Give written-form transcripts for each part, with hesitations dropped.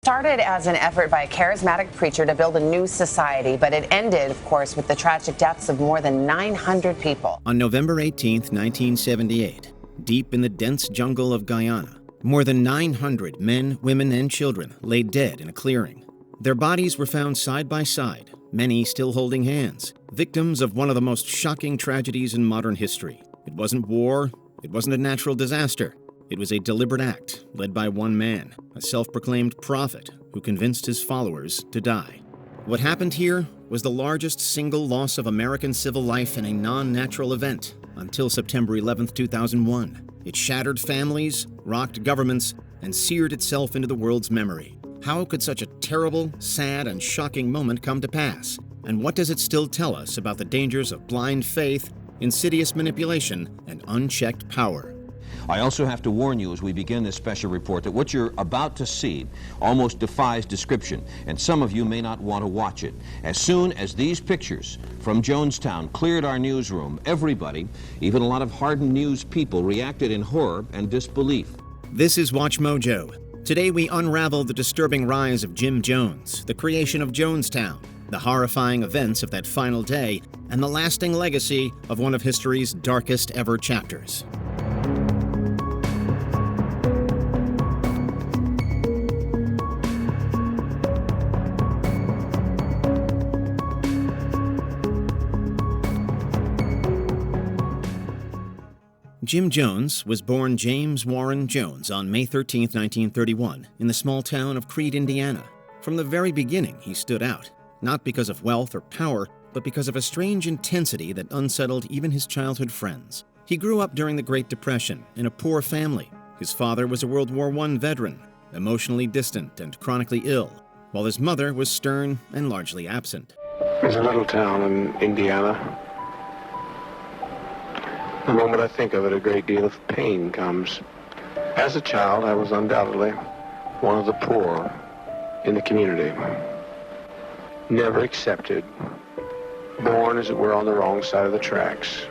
Started as an effort by a charismatic preacher to build a new society, but it ended, of course, with the tragic deaths of more than 900 people. On November 18, 1978, deep in the dense jungle of Guyana, more than 900 men, women, and children lay dead in a clearing. Their bodies were found side by side, many still holding hands, victims of one of the most shocking tragedies in modern history. It wasn't war, it wasn't a natural disaster. It was a deliberate act led by one man, a self-proclaimed prophet who convinced his followers to die. What happened here was the largest single loss of American civil life in a non-natural event until September 11, 2001. It shattered families, rocked governments, and seared itself into the world's memory. How could such a terrible, sad, and shocking moment come to pass? And what does it still tell us about the dangers of blind faith, insidious manipulation, and unchecked power? I also have to warn you as we begin this special report that what you're about to see almost defies description, and some of you may not want to watch it. As soon as these pictures from Jonestown cleared our newsroom, everybody, even a lot of hardened news people, reacted in horror and disbelief. This is Watch Mojo. Today we unravel the disturbing rise of Jim Jones, the creation of Jonestown, the horrifying events of that final day, and the lasting legacy of one of history's darkest ever chapters. Jim Jones was born James Warren Jones on May 13, 1931, in the small town of Creede, Indiana. From the very beginning, he stood out, not because of wealth or power, but because of a strange intensity that unsettled even his childhood friends. He grew up during the Great Depression in a poor family. His father was a World War I veteran, emotionally distant and chronically ill, while his mother was stern and largely absent. There's a little town in Indiana. The moment I think of it, a great deal of pain comes. As a child, I was undoubtedly one of the poor in the community. Never accepted. Born, as it were, on the wrong side of the tracks.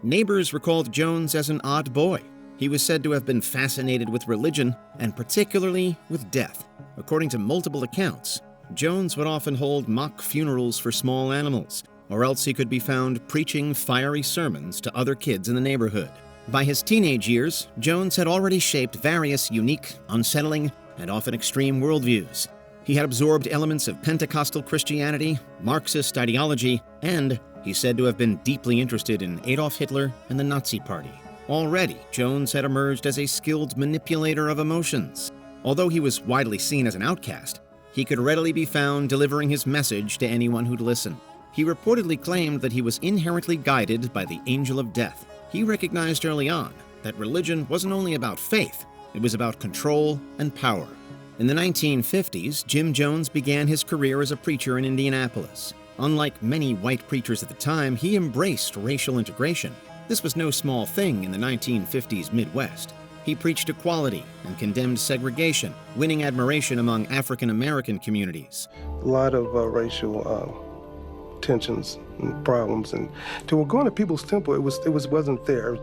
Neighbors recalled Jones as an odd boy. He was said to have been fascinated with religion, and particularly with death. According to multiple accounts, Jones would often hold mock funerals for small animals, or else he could be found preaching fiery sermons to other kids in the neighborhood. By his teenage years, Jones had already shaped various unique, unsettling, and often extreme worldviews. He had absorbed elements of Pentecostal Christianity, Marxist ideology, and he's said to have been deeply interested in Adolf Hitler and the Nazi Party. Already, Jones had emerged as a skilled manipulator of emotions. Although he was widely seen as an outcast, he could readily be found delivering his message to anyone who'd listen. He reportedly claimed that he was inherently guided by the angel of death. He recognized early on that religion wasn't only about faith, it was about control and power. In the 1950s, Jim Jones began his career as a preacher in Indianapolis. Unlike many white preachers at the time, he embraced racial integration. This was no small thing in the 1950s Midwest. He preached equality and condemned segregation, winning admiration among African American communities. A lot of racial tensions and problems, and to go into people's temple, it wasn't there.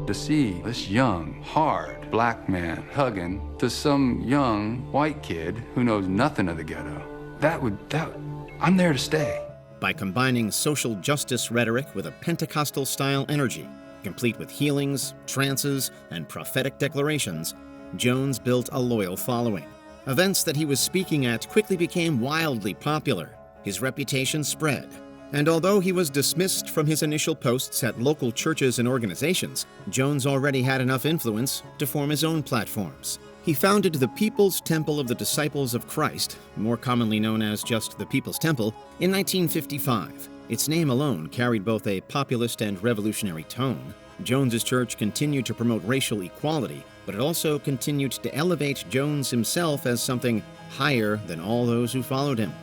To see this young, hard black man hugging to some young white kid who knows nothing of the ghetto, I'm there to stay. By combining social justice rhetoric with a Pentecostal-style energy, complete with healings, trances, and prophetic declarations, Jones built a loyal following. Events that he was speaking at quickly became wildly popular. His reputation spread, and although he was dismissed from his initial posts at local churches and organizations, Jones already had enough influence to form his own platforms. He founded the People's Temple of the Disciples of Christ, more commonly known as just the People's Temple, in 1955. Its name alone carried both a populist and revolutionary tone. Jones's church continued to promote racial equality, but it also continued to elevate Jones himself as something higher than all those who followed him.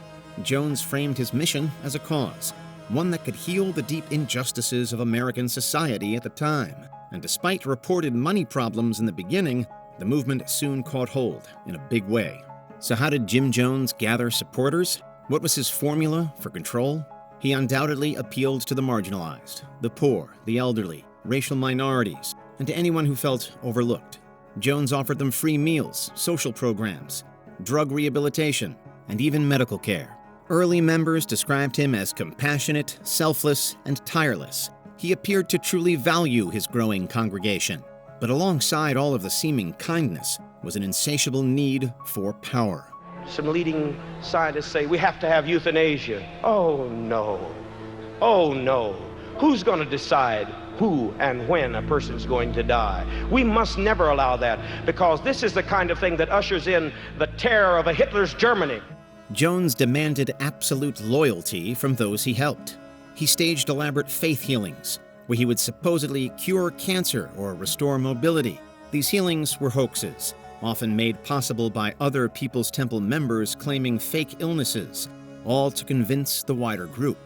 Jones framed his mission as a cause, one that could heal the deep injustices of American society at the time. And despite reported money problems in the beginning, the movement soon caught hold in a big way. So how did Jim Jones gather supporters? What was his formula for control? He undoubtedly appealed to the marginalized, the poor, the elderly, racial minorities, and to anyone who felt overlooked. Jones offered them free meals, social programs, drug rehabilitation, and even medical care. Early members described him as compassionate, selfless, and tireless. He appeared to truly value his growing congregation. But alongside all of the seeming kindness was an insatiable need for power. Some leading scientists say we have to have euthanasia. Oh no. Oh no. Who's going to decide who and when a person's going to die? We must never allow that, because this is the kind of thing that ushers in the terror of a Hitler's Germany. Jones demanded absolute loyalty from those he helped. He staged elaborate faith healings, where he would supposedly cure cancer or restore mobility. These healings were hoaxes, often made possible by other People's Temple members claiming fake illnesses, all to convince the wider group.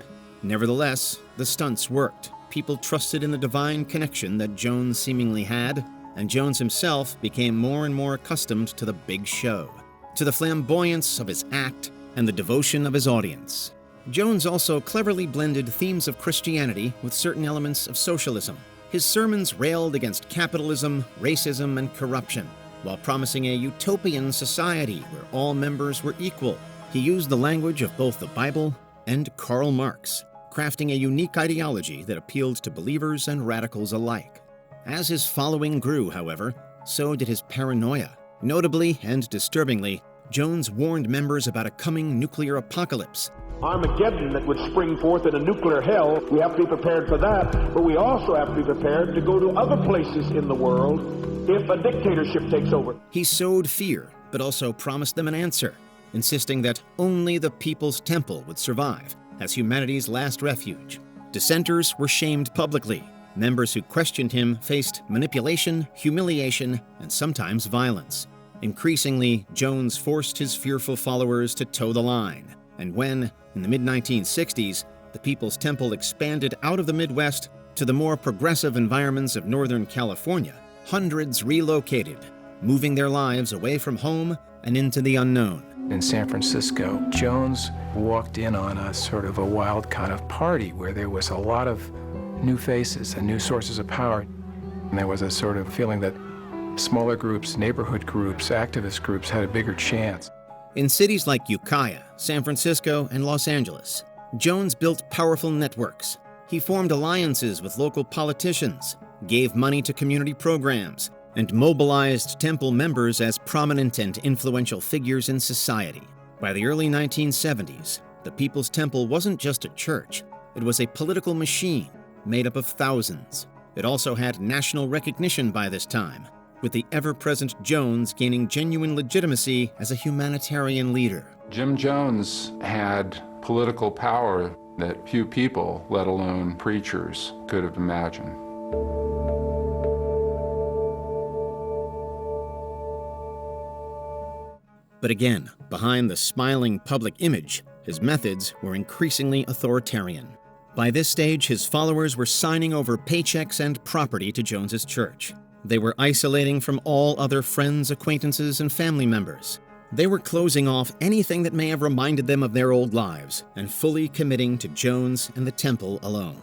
Nevertheless, the stunts worked. People trusted in the divine connection that Jones seemingly had, and Jones himself became more and more accustomed to the big show, to the flamboyance of his act and the devotion of his audience. Jones also cleverly blended themes of Christianity with certain elements of socialism. His sermons railed against capitalism, racism, and corruption, while promising a utopian society where all members were equal. He used the language of both the Bible and Karl Marx, crafting a unique ideology that appealed to believers and radicals alike. As his following grew, however, so did his paranoia. Notably and disturbingly, Jones warned members about a coming nuclear apocalypse. Armageddon that would spring forth in a nuclear hell. We have to be prepared for that, but we also have to be prepared to go to other places in the world if a dictatorship takes over. He sowed fear, but also promised them an answer, insisting that only the People's Temple would survive as humanity's last refuge. Dissenters were shamed publicly. Members who questioned him faced manipulation, humiliation, and sometimes violence. Increasingly, Jones forced his fearful followers to toe the line. And when, in the mid-1960s, the People's Temple expanded out of the Midwest to the more progressive environments of Northern California, hundreds relocated, moving their lives away from home and into the unknown. In San Francisco, Jones walked in on a sort of a wild kind of party where there was a lot of new faces and new sources of power. And there was a sort of feeling that smaller groups, neighborhood groups, activist groups had a bigger chance. In cities like Ukiah, San Francisco, and Los Angeles, Jones built powerful networks. He formed alliances with local politicians, gave money to community programs, and mobilized temple members as prominent and influential figures in society. By the early 1970s, the People's Temple wasn't just a church, it was a political machine made up of thousands. It also had national recognition by this time, with the ever-present Jones gaining genuine legitimacy as a humanitarian leader. Jim Jones had political power that few people, let alone preachers, could have imagined. But again, behind the smiling public image, his methods were increasingly authoritarian. By this stage, his followers were signing over paychecks and property to Jones's church. They were isolating from all other friends, acquaintances, and family members. They were closing off anything that may have reminded them of their old lives and fully committing to Jones and the temple alone.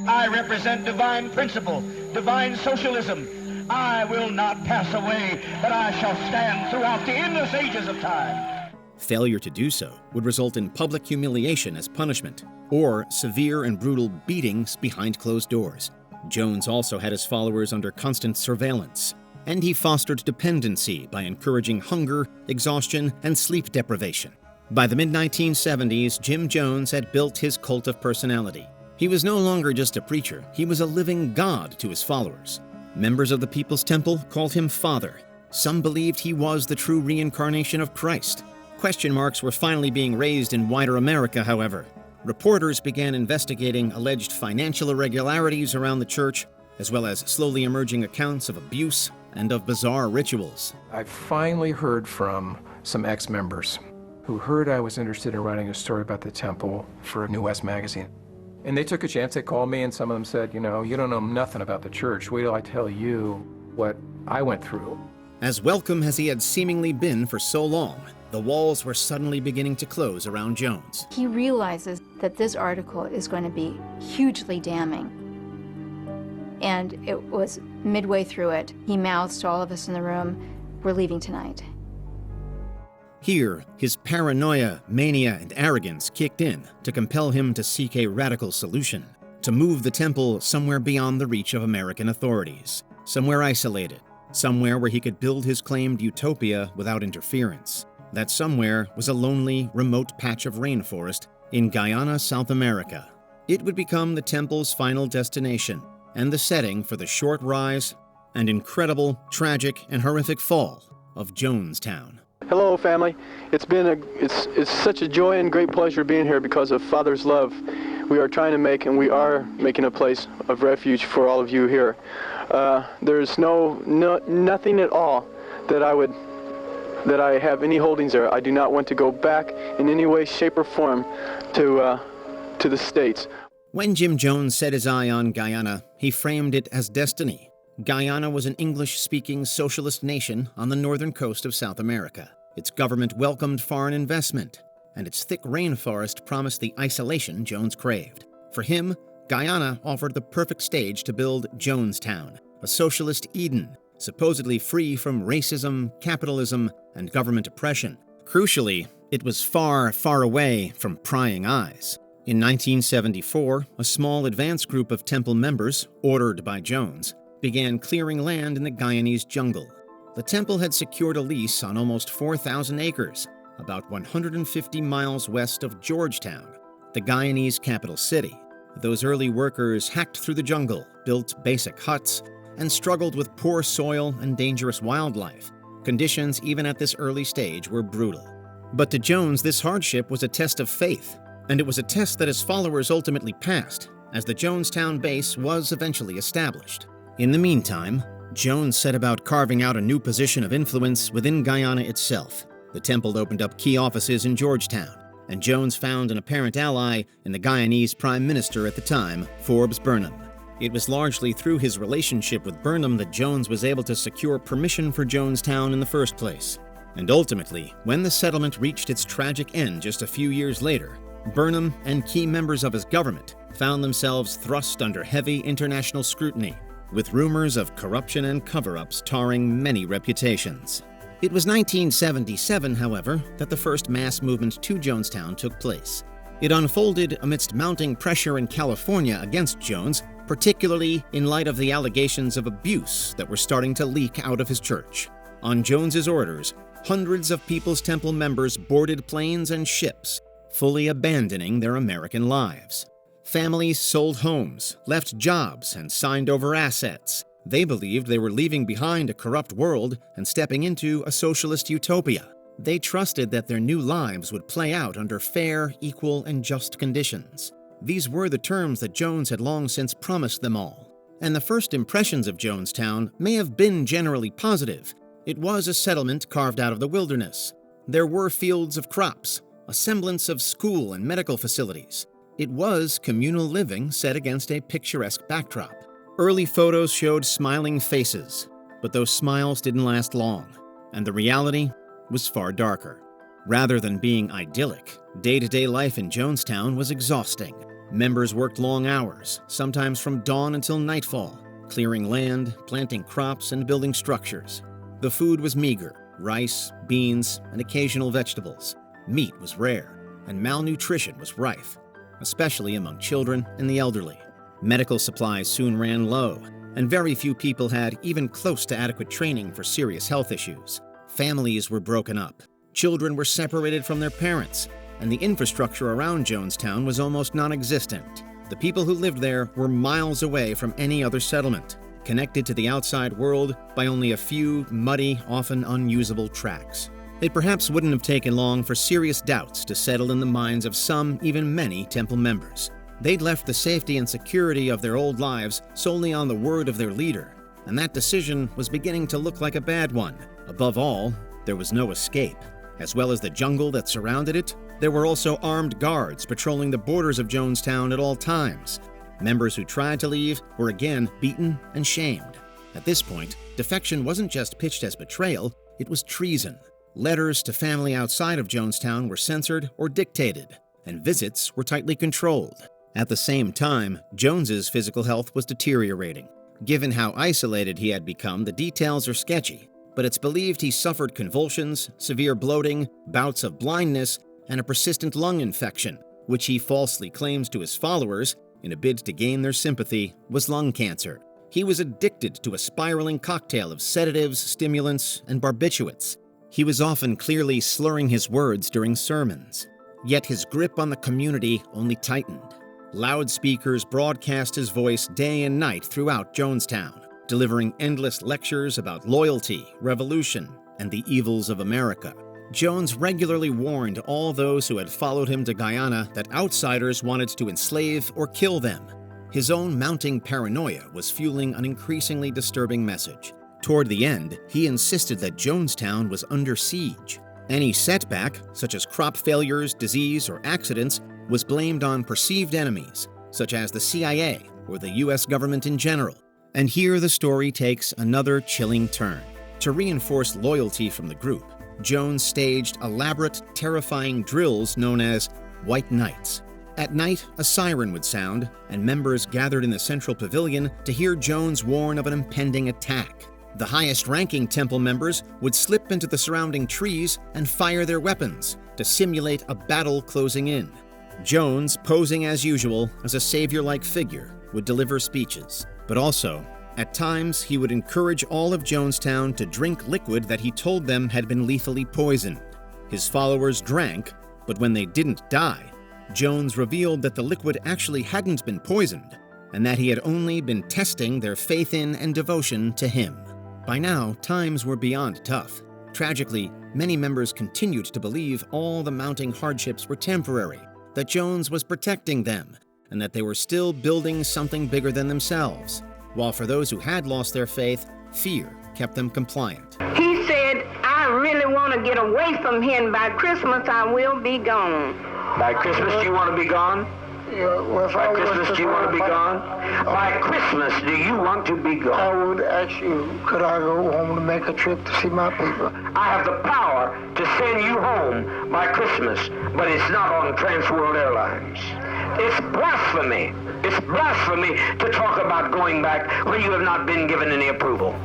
I represent divine principle, divine socialism. I will not pass away, but I shall stand throughout the endless ages of time. Failure to do so would result in public humiliation as punishment, or severe and brutal beatings behind closed doors. Jones also had his followers under constant surveillance, and he fostered dependency by encouraging hunger, exhaustion, and sleep deprivation. By the mid-1970s, Jim Jones had built his cult of personality. He was no longer just a preacher, he was a living god to his followers. Members of the People's Temple called him Father. Some believed he was the true reincarnation of Christ. Question marks were finally being raised in wider America, however. Reporters began investigating alleged financial irregularities around the church, as well as slowly emerging accounts of abuse and of bizarre rituals. I finally heard from some ex-members who heard I was interested in writing a story about the temple for New West magazine. And they took a chance. They called me, and some of them said, you know, you don't know nothing about the church. Wait till I tell you what I went through. As welcome as he had seemingly been for so long, the walls were suddenly beginning to close around Jones. He realizes that this article is going to be hugely damning. And it was midway through it, he mouths to all of us in the room, "We're leaving tonight." Here, his paranoia, mania, and arrogance kicked in to compel him to seek a radical solution, to move the temple somewhere beyond the reach of American authorities, somewhere isolated, somewhere where he could build his claimed utopia without interference. That somewhere was a lonely, remote patch of rainforest in Guyana, South America. It would become the temple's final destination and the setting for the short rise and incredible, tragic, and horrific fall of Jonestown. Hello, family. It's such a joy and great pleasure being here because of Father's love. We are trying to make, and we are making, a place of refuge for all of you here. There's nothing at all that I have any holdings there. I do not want to go back in any way, shape, or form to the States. When Jim Jones set his eye on Guyana, he framed it as destiny. Guyana was an English-speaking socialist nation on the northern coast of South America. Its government welcomed foreign investment, and its thick rainforest promised the isolation Jones craved. For him, Guyana offered the perfect stage to build Jonestown, a socialist Eden, supposedly free from racism, capitalism, and government oppression. Crucially, it was far, far away from prying eyes. In 1974, a small advance group of temple members, ordered by Jones, began clearing land in the Guyanese jungle. The temple had secured a lease on almost 4,000 acres, about 150 miles west of Georgetown, the Guyanese capital city. Those early workers hacked through the jungle, built basic huts, and struggled with poor soil and dangerous wildlife. Conditions, even at this early stage, were brutal. But to Jones, this hardship was a test of faith, and it was a test that his followers ultimately passed, as the Jonestown base was eventually established. In the meantime, Jones set about carving out a new position of influence within Guyana itself. The temple opened up key offices in Georgetown, and Jones found an apparent ally in the Guyanese Prime Minister at the time, Forbes Burnham. It was largely through his relationship with Burnham that Jones was able to secure permission for Jonestown in the first place. And ultimately, when the settlement reached its tragic end just a few years later, Burnham and key members of his government found themselves thrust under heavy international scrutiny, with rumors of corruption and cover-ups tarring many reputations. It was 1977, however, that the first mass movement to Jonestown took place. It unfolded amidst mounting pressure in California against Jones, particularly in light of the allegations of abuse that were starting to leak out of his church. On Jones's orders, hundreds of People's Temple members boarded planes and ships, fully abandoning their American lives. Families sold homes, left jobs, and signed over assets. They believed they were leaving behind a corrupt world and stepping into a socialist utopia. They trusted that their new lives would play out under fair, equal, and just conditions. These were the terms that Jones had long since promised them all. And the first impressions of Jonestown may have been generally positive. It was a settlement carved out of the wilderness. There were fields of crops, a semblance of school and medical facilities. It was communal living set against a picturesque backdrop. Early photos showed smiling faces, but those smiles didn't last long, and the reality was far darker. Rather than being idyllic, day-to-day life in Jonestown was exhausting. Members worked long hours, sometimes from dawn until nightfall, clearing land, planting crops, and building structures. The food was meager: rice, beans, and occasional vegetables. Meat was rare, and malnutrition was rife, especially among children and the elderly. Medical supplies soon ran low, and very few people had even close to adequate training for serious health issues. Families were broken up. Children were separated from their parents, and the infrastructure around Jonestown was almost non-existent. The people who lived there were miles away from any other settlement, connected to the outside world by only a few muddy, often unusable tracks. It perhaps wouldn't have taken long for serious doubts to settle in the minds of some, even many, temple members. They'd left the safety and security of their old lives solely on the word of their leader, and that decision was beginning to look like a bad one. Above all, there was no escape. As well as the jungle that surrounded it, there were also armed guards patrolling the borders of Jonestown at all times. Members who tried to leave were again beaten and shamed. At this point, defection wasn't just pitched as betrayal, it was treason. Letters to family outside of Jonestown were censored or dictated, and visits were tightly controlled. At the same time, Jones's physical health was deteriorating. Given how isolated he had become, the details are sketchy, but it's believed he suffered convulsions, severe bloating, bouts of blindness, and a persistent lung infection, which he falsely claims to his followers, in a bid to gain their sympathy, was lung cancer. He was addicted to a spiraling cocktail of sedatives, stimulants, and barbiturates. He was often clearly slurring his words during sermons. Yet his grip on the community only tightened. Loudspeakers broadcast his voice day and night throughout Jonestown, delivering endless lectures about loyalty, revolution, and the evils of America. Jones regularly warned all those who had followed him to Guyana that outsiders wanted to enslave or kill them. His own mounting paranoia was fueling an increasingly disturbing message. Toward the end, he insisted that Jonestown was under siege. Any setback, such as crop failures, disease, or accidents, was blamed on perceived enemies, such as the CIA or the U.S. government in general. And here the story takes another chilling turn. To reinforce loyalty from the group, Jones staged elaborate, terrifying drills known as White Nights. At night, a siren would sound, and members gathered in the central pavilion to hear Jones warn of an impending attack. The highest-ranking temple members would slip into the surrounding trees and fire their weapons to simulate a battle closing in. Jones, posing as usual as a savior-like figure, would deliver speeches, but also, at times, he would encourage all of Jonestown to drink liquid that he told them had been lethally poisoned. His followers drank, but when they didn't die, Jones revealed that the liquid actually hadn't been poisoned, and that he had only been testing their faith in and devotion to him. By now, times were beyond tough. Tragically, many members continued to believe all the mounting hardships were temporary, that Jones was protecting them, and that they were still building something bigger than themselves. While for those who had lost their faith, fear kept them compliant. He said, I really want to get away from here, and by Christmas I will be gone. By Christmas, do you want to be gone? Yeah, well, by Christmas, do you want to be gone? By Christmas, do you want to be gone? I would ask you, could I go home to make a trip to see my people? I have the power to send you home by Christmas, but it's not on Transworld Airlines. It's blasphemy. It's blasphemy to talk about going back when you have not been given any approval.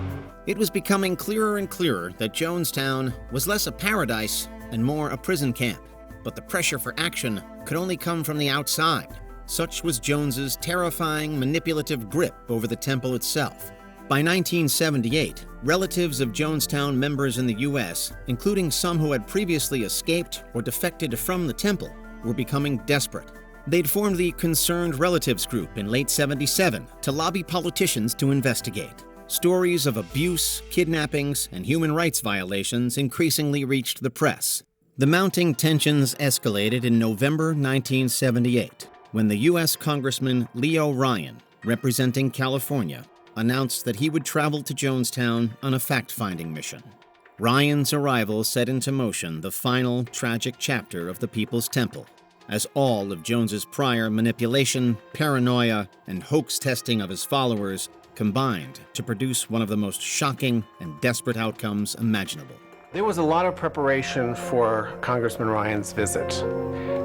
It was becoming clearer and clearer that Jonestown was less a paradise and more a prison camp. But the pressure for action could only come from the outside. Such was Jones's terrifying, manipulative grip over the temple itself. By 1978, relatives of Jonestown members in the U.S., including some who had previously escaped or defected from the temple, were becoming desperate. They'd formed the Concerned Relatives Group in late '77 to lobby politicians to investigate. Stories of abuse, kidnappings, and human rights violations increasingly reached the press. The mounting tensions escalated in November 1978, when the U.S. Congressman Leo Ryan, representing California, announced that he would travel to Jonestown on a fact-finding mission. Ryan's arrival set into motion the final tragic chapter of the People's Temple, as all of Jones's prior manipulation, paranoia, and hoax testing of his followers combined to produce one of the most shocking and desperate outcomes imaginable. There was a lot of preparation for Congressman Ryan's visit.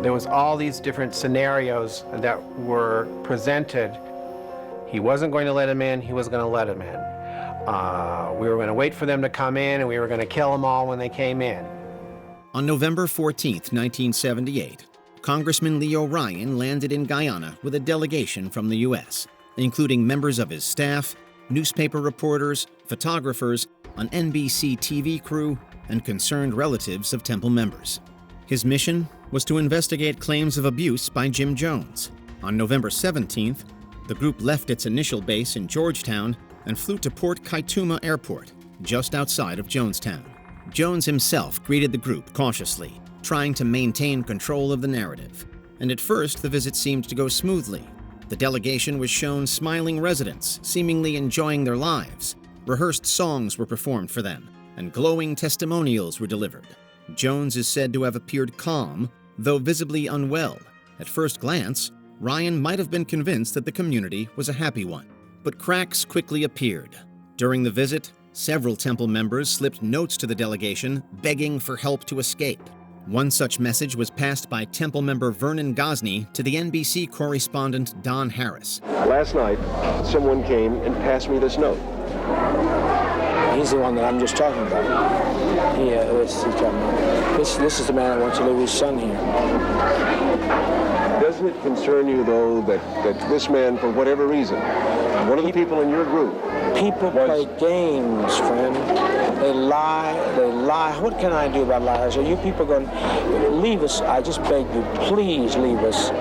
There was all these different scenarios that were presented. He wasn't going to let him in, he was going to let him in. We were going to wait for them to come in, and we were going to kill them all when they came in. On November 14, 1978, Congressman Leo Ryan landed in Guyana with a delegation from the U.S., including members of his staff, newspaper reporters, photographers, an NBC TV crew, and concerned relatives of temple members. His mission was to investigate claims of abuse by Jim Jones. On November 17th, the group left its initial base in Georgetown and flew to Port Kaituma Airport, just outside of Jonestown. Jones himself greeted the group cautiously, trying to maintain control of the narrative. And at first, the visit seemed to go smoothly. The delegation was shown smiling residents, seemingly enjoying their lives. Rehearsed songs were performed for them, and glowing testimonials were delivered. Jones is said to have appeared calm, though visibly unwell. At first glance, Ryan might have been convinced that the community was a happy one. But cracks quickly appeared. During the visit, several temple members slipped notes to the delegation, begging for help to escape. One such message was passed by temple member Vernon Gosney to the NBC correspondent Don Harris. Last night, someone came and passed me this note. He's the one that I'm just talking about. This is the man that wants to leave his son here. Doesn't it concern you, though, that this man, for whatever reason, one of the people in your group... People play games, friend. They lie. What can I do about liars? Are you people going to leave us? I just beg you, please leave us.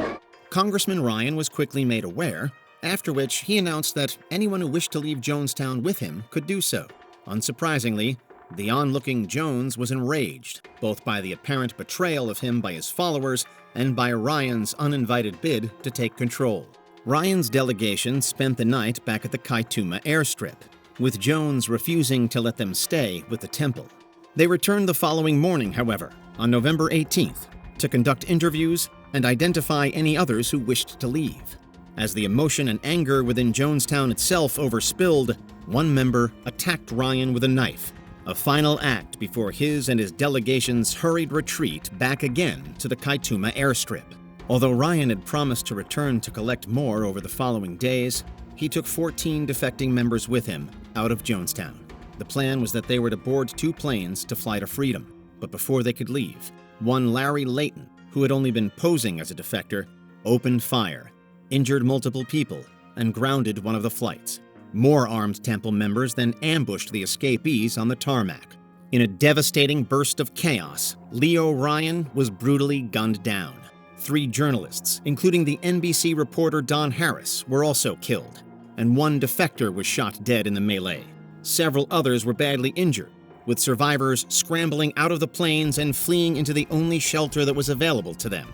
Congressman Ryan was quickly made aware, after which he announced that anyone who wished to leave Jonestown with him could do so. Unsurprisingly, the onlooking Jones was enraged, both by the apparent betrayal of him by his followers and by Ryan's uninvited bid to take control. Ryan's delegation spent the night back at the Kaituma airstrip, with Jones refusing to let them stay with the temple. They returned the following morning, however, on November 18th, to conduct interviews and identify any others who wished to leave. As the emotion and anger within Jonestown itself overspilled, one member attacked Ryan with a knife, a final act before his and his delegation's hurried retreat back again to the Kaituma airstrip. Although Ryan had promised to return to collect more over the following days, he took 14 defecting members with him out of Jonestown. The plan was that they were to board 2 planes to fly to freedom, but before they could leave, one Larry Layton, who had only been posing as a defector, opened fire, injured multiple people, and grounded one of the flights. More armed temple members then ambushed the escapees on the tarmac. In a devastating burst of chaos, Leo Ryan was brutally gunned down. 3 journalists, including the NBC reporter Don Harris, were also killed, and one defector was shot dead in the melee. Several others were badly injured, with survivors scrambling out of the planes and fleeing into the only shelter that was available to them,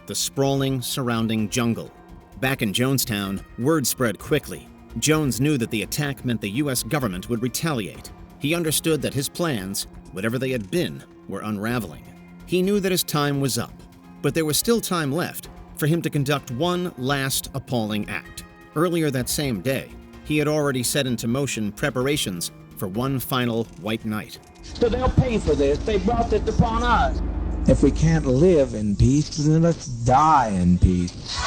the sprawling surrounding jungle. Back in Jonestown, word spread quickly. Jones knew that the attack meant the U.S. government would retaliate. He understood that his plans, whatever they had been, were unraveling. He knew that his time was up, but there was still time left for him to conduct one last appalling act. Earlier that same day, he had already set into motion preparations for one final white night. So they'll pay for this. They brought this upon us. If we can't live in peace, then let's die in peace.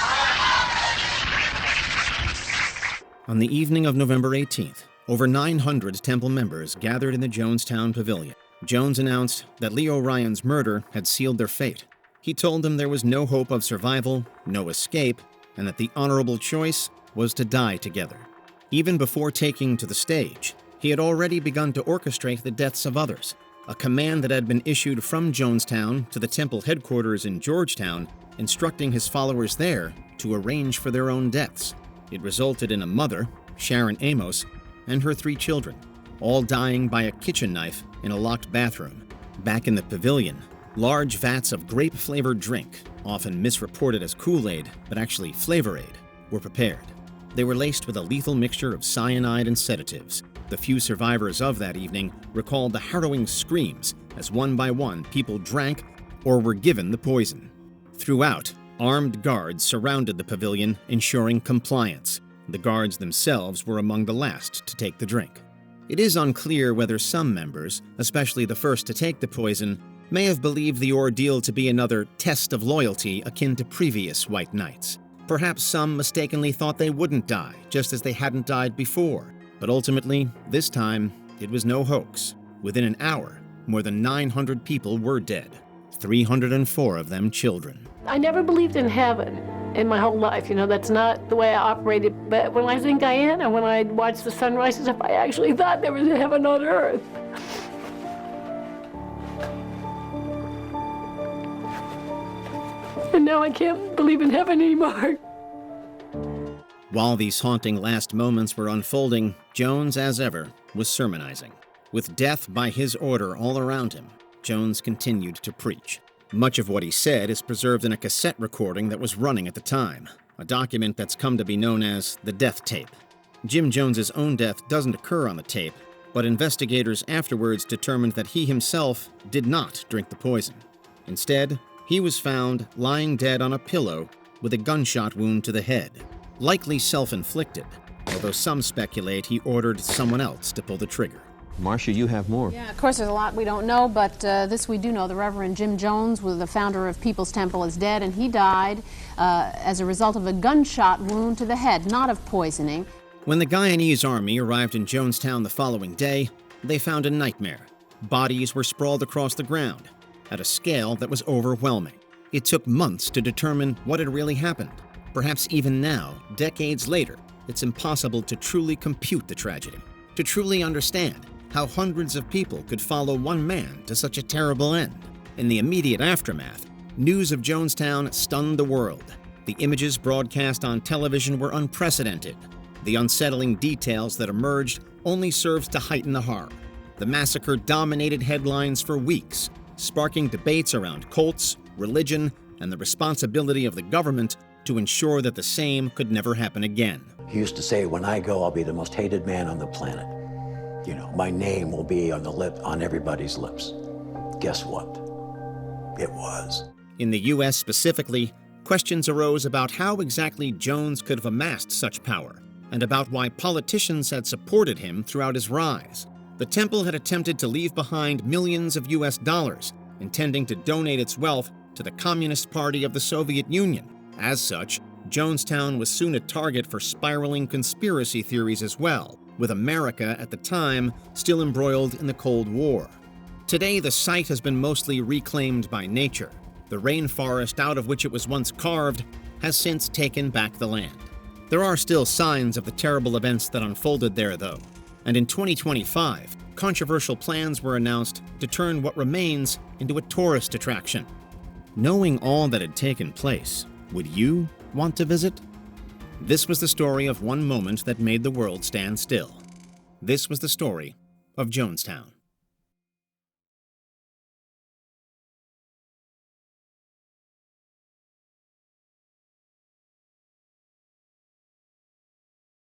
On the evening of November 18th, over 900 temple members gathered in the Jonestown pavilion. Jones announced that Leo Ryan's murder had sealed their fate. He told them there was no hope of survival, no escape, and that the honorable choice was to die together. Even before taking to the stage, he had already begun to orchestrate the deaths of others, a command that had been issued from Jonestown to the temple headquarters in Georgetown, instructing his followers there to arrange for their own deaths. It resulted in a mother, Sharon Amos, and her 3 children, all dying by a kitchen knife in a locked bathroom. Back in the pavilion, large vats of grape-flavored drink, often misreported as Kool-Aid, but actually Flavor Aid, were prepared. They were laced with a lethal mixture of cyanide and sedatives. The few survivors of that evening recalled the harrowing screams as one by one people drank or were given the poison. Throughout, armed guards surrounded the pavilion, ensuring compliance. The guards themselves were among the last to take the drink. It is unclear whether some members, especially the first to take the poison, may have believed the ordeal to be another test of loyalty akin to previous white nights. Perhaps some mistakenly thought they wouldn't die, just as they hadn't died before. But ultimately, this time, it was no hoax. Within an hour, more than 900 people were dead, 304 of them children. I never believed in heaven in my whole life. You know, that's not the way I operated. But when I was in Guyana, when I watched the sunrise and stuff, I actually thought there was a heaven on earth. And now I can't believe in heaven anymore. While these haunting last moments were unfolding, Jones, as ever, was sermonizing. With death by his order all around him, Jones continued to preach. Much of what he said is preserved in a cassette recording that was running at the time, a document that's come to be known as the death tape. Jim Jones's own death doesn't occur on the tape, but investigators afterwards determined that he himself did not drink the poison. Instead, he was found lying dead on a pillow with a gunshot wound to the head, likely self-inflicted, although some speculate he ordered someone else to pull the trigger. Marcia, you have more. Yeah, of course, there's a lot we don't know, but this we do know. The Reverend Jim Jones, was the founder of People's Temple, is dead, and he died as a result of a gunshot wound to the head, not of poisoning. When the Guyanese army arrived in Jonestown the following day, they found a nightmare. Bodies were sprawled across the ground at a scale that was overwhelming. It took months to determine what had really happened. Perhaps even now, decades later, it's impossible to truly compute the tragedy, to truly understand how hundreds of people could follow one man to such a terrible end. In the immediate aftermath, news of Jonestown stunned the world. The images broadcast on television were unprecedented. The unsettling details that emerged only served to heighten the horror. The massacre dominated headlines for weeks, sparking debates around cults, religion, and the responsibility of the government to ensure that the same could never happen again. He used to say, when I go, I'll be the most hated man on the planet. You know, my name will be on everybody's lips. Guess what? It was. In the U.S. specifically, questions arose about how exactly Jones could have amassed such power, and about why politicians had supported him throughout his rise. The temple had attempted to leave behind millions of U.S. dollars, intending to donate its wealth to the Communist Party of the Soviet Union. As such, Jonestown was soon a target for spiraling conspiracy theories as well, with America at the time still embroiled in the Cold War. Today, the site has been mostly reclaimed by nature. The rainforest out of which it was once carved has since taken back the land. There are still signs of the terrible events that unfolded there, though, and in 2025, controversial plans were announced to turn what remains into a tourist attraction. Knowing all that had taken place, would you want to visit? This was the story of one moment that made the world stand still. This was the story of Jonestown.